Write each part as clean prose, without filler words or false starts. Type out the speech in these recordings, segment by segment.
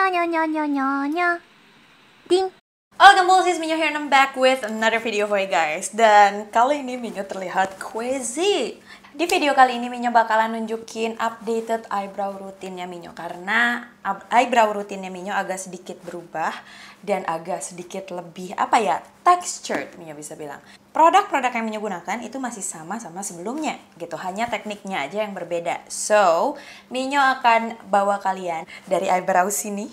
nyo nyo nyo nyo nyo. Ding. Welcome Bulsies, Minyo here and I'm back with another video for you guys. Dan kali ini Minyo terlihat crazy. Di video kali ini Minyo bakalan nunjukin updated eyebrow rutinnya Minyo. Karena eyebrow rutinnya Minyo agak sedikit berubah dan agak sedikit lebih, textured Minyo bisa bilang. Produk-produk yang Minyo gunakan itu masih sama sebelumnya gitu. Hanya tekniknya aja yang berbeda. So, Minyo akan bawa kalian dari eyebrow sini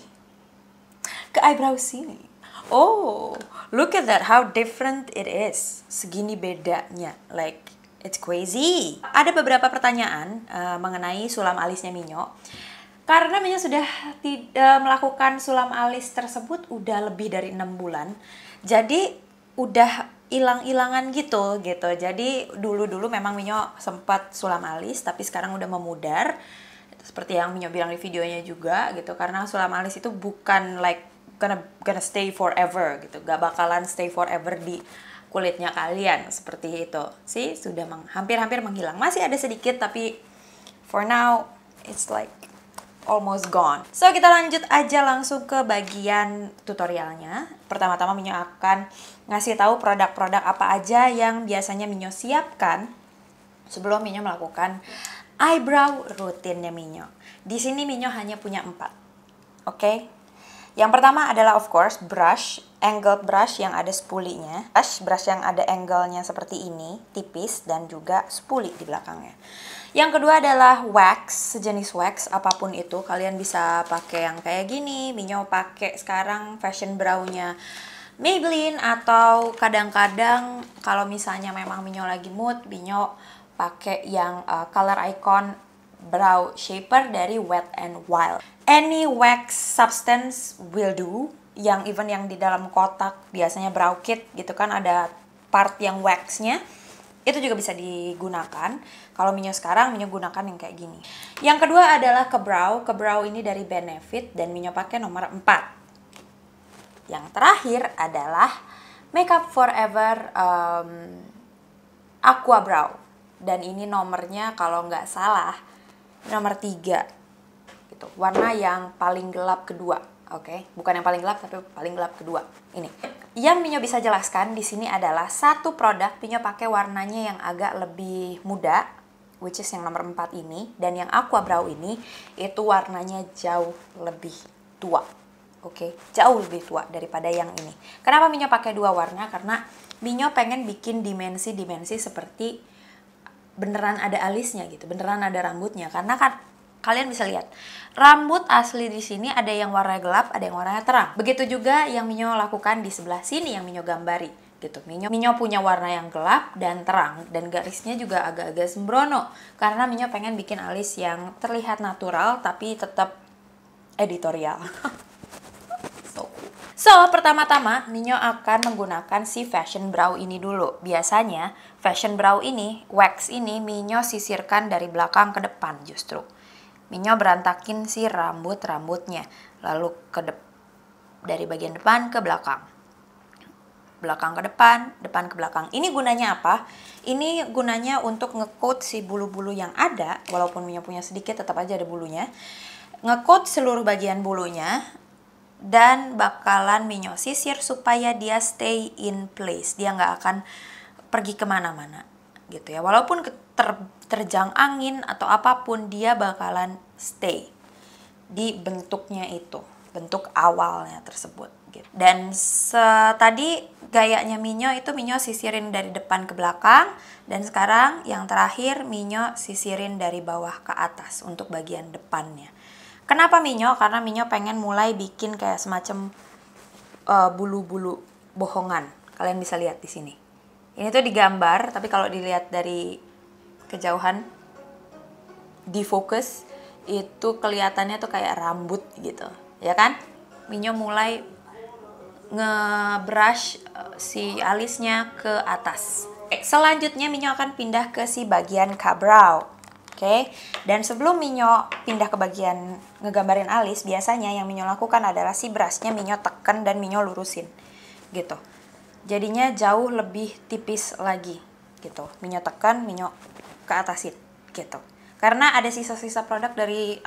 ke eyebrow sini. Oh, look at that, how different it is. Segini bedanya, like it's crazy. Ada beberapa pertanyaan mengenai sulam alisnya Minyo. Karena Minyo sudah melakukan sulam alis tersebut udah lebih dari 6 bulan. Jadi udah hilang-hilangan gitu. Jadi dulu memang Minyo sempat sulam alis, tapi sekarang udah memudar. Seperti yang Minyo bilang di videonya juga gitu. Karena sulam alis itu bukan like gonna stay forever gitu, gak bakalan stay forever di kulitnya kalian seperti itu sih. Sudah hampir menghilang, masih ada sedikit tapi for now it's like almost gone. So kita lanjut aja langsung ke bagian tutorialnya. Pertama-tama Minyo akan ngasih tahu produk-produk apa aja yang biasanya Minyo siapkan sebelum Minyo melakukan eyebrow rutinnya Minyo. Di sini Minyo hanya punya 4, oke? Yang pertama adalah of course brush, angled brush yang ada spulinya. Brush yang ada angle-nya seperti ini, tipis dan juga spuli di belakangnya. Yang kedua adalah wax, sejenis wax apapun itu. Kalian bisa pakai yang kayak gini. Minyo pakai sekarang fashion brow-nya Maybelline, atau kadang-kadang kalau misalnya memang Minyo lagi mood, Minyo pakai yang color icon brow shaper dari Wet n Wild. Any wax substance will do. Yang even yang di dalam kotak biasanya brow kit gitu kan, ada part yang waxnya, itu juga bisa digunakan. Kalau Minyo sekarang Minyo gunakan yang kayak gini. Yang kedua adalah ke brow ini dari Benefit dan Minyo pakai nomor 4. Yang terakhir adalah Makeup Forever Aqua Brow, dan ini nomornya kalau nggak salah nomor 3 gitu. Warna yang paling gelap kedua, oke? Bukan yang paling gelap tapi paling gelap kedua. Ini. Yang Minyo bisa jelaskan di sini adalah satu produk Minyo pakai warnanya yang agak lebih muda, which is yang nomor 4 ini, dan yang Aqua Brow ini itu warnanya jauh lebih tua. Oke, jauh lebih tua daripada yang ini. Kenapa Minyo pakai dua warna? Karena Minyo pengen bikin dimensi-dimensi seperti beneran ada alisnya gitu, beneran ada rambutnya. Karena kan kalian bisa lihat rambut asli di sini ada yang warna gelap, ada yang warnanya terang. Begitu juga yang Minyo lakukan di sebelah sini yang Minyo gambari gitu. Minyo punya warna yang gelap dan terang, dan garisnya juga agak-agak sembrono. Karena Minyo pengen bikin alis yang terlihat natural tapi tetap editorial. So, pertama-tama Minyo akan menggunakan si fashion brow ini dulu. Biasanya fashion brow ini, wax ini Minyo sisirkan dari belakang ke depan justru. Minyo berantakin si rambutnya, lalu dari bagian depan ke belakang. Belakang ke depan ke belakang. Ini gunanya apa? Ini gunanya untuk nge-coat si bulu-bulu yang ada, walaupun Minyo punya sedikit tetap aja ada bulunya. Nge-coat seluruh bagian bulunya. Dan bakalan Minyo sisir supaya dia stay in place. Dia nggak akan pergi kemana-mana gitu ya. Walaupun terjang angin atau apapun, dia bakalan stay di bentuknya itu, bentuk awalnya tersebut gitu. Dan tadi gayanya Minyo itu Minyo sisirin dari depan ke belakang. Dan sekarang yang terakhir Minyo sisirin dari bawah ke atas untuk bagian depannya. Kenapa Minyo? Karena Minyo pengen mulai bikin kayak semacam bulu-bulu bohongan. Kalian bisa lihat di sini. Ini tuh digambar, tapi kalau dilihat dari kejauhan, di fokus, itu kelihatannya tuh kayak rambut gitu, ya kan? Minyo mulai nge-brush si alisnya ke atas. Selanjutnya Minyo akan pindah ke si bagian ka-brow. Oke, dan sebelum Minyo pindah ke bagian ngegambarin alis, biasanya yang Minyo lakukan adalah si brushnya Minyo tekan dan Minyo lurusin gitu. Jadinya jauh lebih tipis lagi gitu. Minyo tekan, Minyo ke atasin gitu. Karena ada sisa-sisa produk dari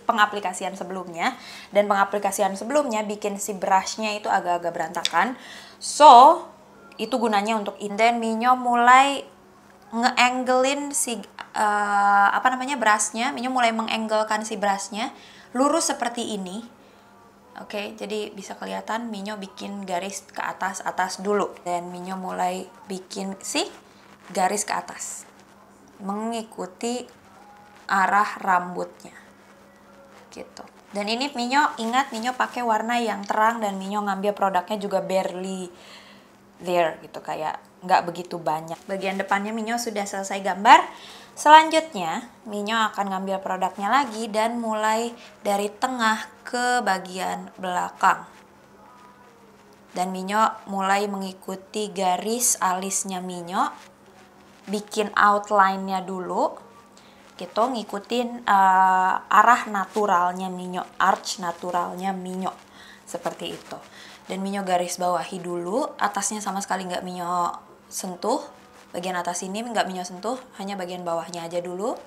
pengaplikasian sebelumnya. Dan pengaplikasian sebelumnya bikin si brushnya itu agak-agak berantakan. So, itu gunanya untuk inden. Minyo mulai nge-anglein si brushnya. Minyo mulai menganglekan si brushnya lurus seperti ini. Oke, jadi bisa kelihatan Minyo bikin garis ke atas dulu. Dan Minyo mulai bikin si garis ke atas mengikuti arah rambutnya gitu. Dan ini Minyo ingat, Minyo pakai warna yang terang dan Minyo ngambil produknya juga barely there gitu, kayak nggak begitu banyak. Bagian depannya Minyo sudah selesai gambar. Selanjutnya Minyo akan ngambil produknya lagi dan mulai dari tengah ke bagian belakang. Dan Minyo mulai mengikuti garis alisnya Minyo, bikin outline-nya dulu gitu, ngikutin arah naturalnya Minyo, arch naturalnya Minyo seperti itu. Dan Minyo garis bawahi dulu, atasnya sama sekali nggak Minyo sentuh. Bagian atas ini nggak Minyo sentuh, hanya bagian bawahnya aja dulu.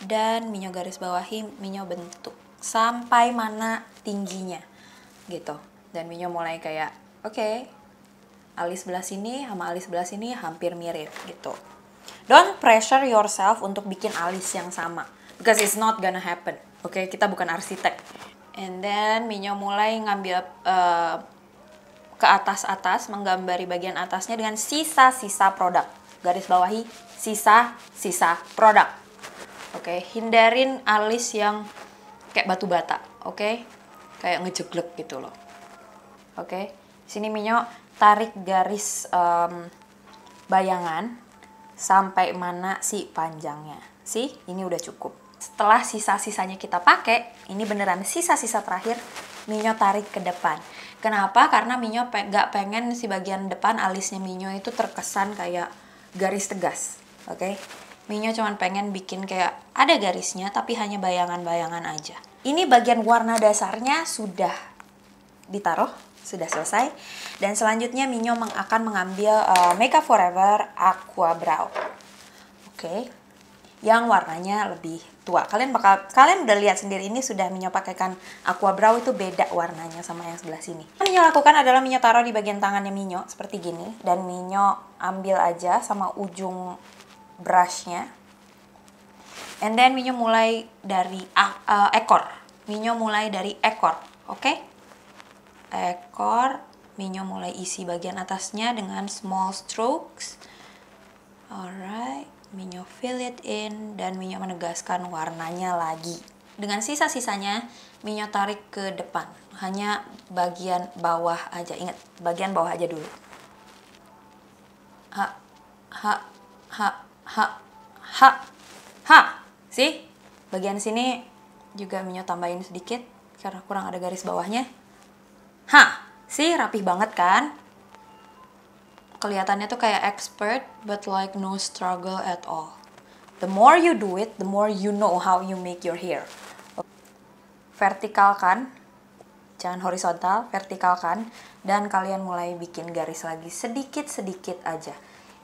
Dan Minyo garis bawahi, Minyo bentuk sampai mana tingginya gitu. Dan Minyo mulai kayak oke, alis sebelah sini sama alis sebelah sini hampir mirip gitu. Don't pressure yourself untuk bikin alis yang sama, because it's not gonna happen. Oke, kita bukan arsitek. And then Minyo mulai ngambil ke atas, menggambari bagian atasnya dengan sisa-sisa produk. Garis bawahi sisa-sisa produk. Oke, hindarin alis yang kayak batu bata. Oke, kayak ngejeglek gitu loh. Oke, sini Minyo tarik garis bayangan sampai mana sih panjangnya. Sih, ini udah cukup. Setelah sisa-sisanya kita pakai, ini beneran sisa-sisa terakhir, Minyo tarik ke depan. Kenapa? Karena Minyo gak pengen si bagian depan alisnya Minyo itu terkesan kayak garis tegas. Oke? Minyo cuman pengen bikin kayak ada garisnya, tapi hanya bayangan-bayangan aja. Ini bagian warna dasarnya sudah ditaruh, sudah selesai. Dan selanjutnya Minyo akan mengambil Makeup Forever Aqua Brow. Oke. Yang warnanya lebih tua. Kalian udah lihat sendiri, ini sudah Minyo pakaikan Aqua Brow, itu beda warnanya sama yang sebelah sini. Yang Minyo lakukan adalah Minyo taruh di bagian tangannya Minyo seperti gini, dan Minyo ambil aja sama ujung brushnya. And then Minyo mulai dari ekor. Minyo mulai dari ekor, oke? Ekor, Minyo mulai isi bagian atasnya dengan small strokes. Alright, Minyo fill it in dan Minyo menegaskan warnanya lagi. Dengan sisa-sisanya Minyo tarik ke depan, hanya bagian bawah aja. Ingat, bagian bawah aja dulu. Ha, ha, ha, ha, ha, ha. See? Bagian sini juga Minyo tambahin sedikit karena kurang ada garis bawahnya. Hah, sih rapih banget kan? Kelihatannya tuh kayak expert, but like no struggle at all. The more you do it, the more you know how you make your hair. Vertikalkan, jangan horizontal, vertikalkan, dan kalian mulai bikin garis lagi sedikit-sedikit aja.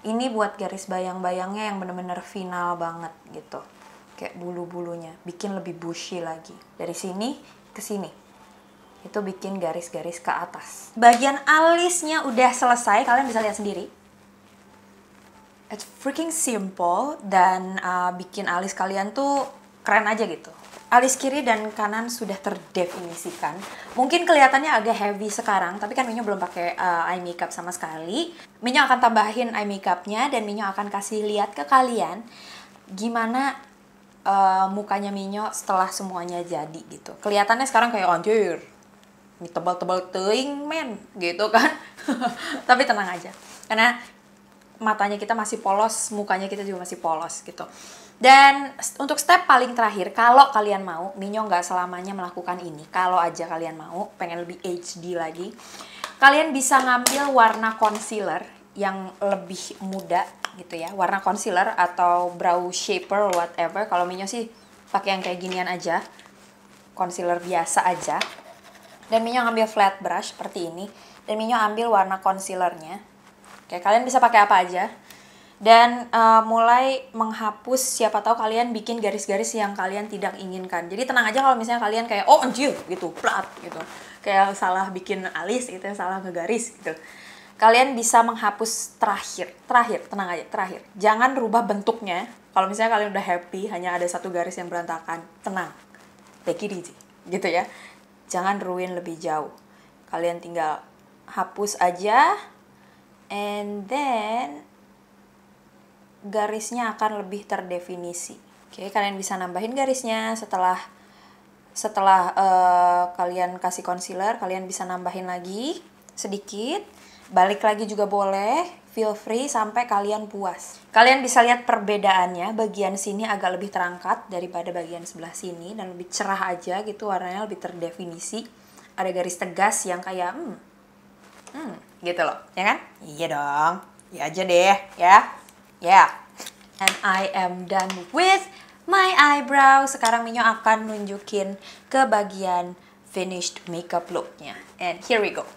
Ini buat garis bayang-bayangnya yang bener-bener final banget gitu. Kayak bulu-bulunya, bikin lebih bushy lagi. Dari sini ke sini. Itu bikin garis-garis ke atas. Bagian alisnya udah selesai, kalian bisa lihat sendiri. It's freaking simple dan bikin alis kalian tuh keren aja gitu. Alis kiri dan kanan sudah terdefinisikan. Mungkin kelihatannya agak heavy sekarang, tapi kan Minyo belum pakai eye makeup sama sekali. Minyo akan tambahin eye makeupnya dan Minyo akan kasih lihat ke kalian gimana mukanya Minyo setelah semuanya jadi gitu. Kelihatannya sekarang kayak anjir, ini tebal-tebal teing men gitu kan. Tapi tenang aja, karena matanya kita masih polos, mukanya kita juga masih polos gitu. Dan untuk step paling terakhir, kalau kalian mau, Minyo nggak selamanya melakukan ini. Kalau aja kalian mau, pengen lebih HD lagi, kalian bisa ngambil warna concealer yang lebih muda gitu ya. Warna concealer atau brow shaper whatever. Kalau Minyo sih pakai yang kayak ginian aja, concealer biasa aja. Dan Minyo ngambil flat brush seperti ini. Dan Minyo ambil warna concealernya. Oke, kalian bisa pakai apa aja. Dan mulai menghapus, siapa tahu kalian bikin garis-garis yang kalian tidak inginkan. Jadi tenang aja kalau misalnya kalian kayak oh anjir gitu, plat gitu. Kayak salah bikin alis gitu, salah ngegaris gitu. Kalian bisa menghapus terakhir, tenang aja, terakhir. Jangan rubah bentuknya. Kalau misalnya kalian udah happy, hanya ada satu garis yang berantakan, tenang. Take it easy, gitu ya. Jangan ruin lebih jauh. Kalian tinggal hapus aja, and then garisnya akan lebih terdefinisi. Oke, kalian bisa nambahin garisnya setelah kalian kasih concealer, kalian bisa nambahin lagi sedikit, balik lagi juga boleh, feel free sampai kalian puas. Kalian bisa lihat perbedaannya, bagian sini agak lebih terangkat daripada bagian sebelah sini dan lebih cerah aja gitu, warnanya lebih terdefinisi. Ada garis tegas yang kayak gitu loh, ya kan? Iya dong, ya aja deh, ya. Yeah, and I am done with my eyebrow. Sekarang Minyo akan nunjukin ke bagian finished makeup looknya. And here we go.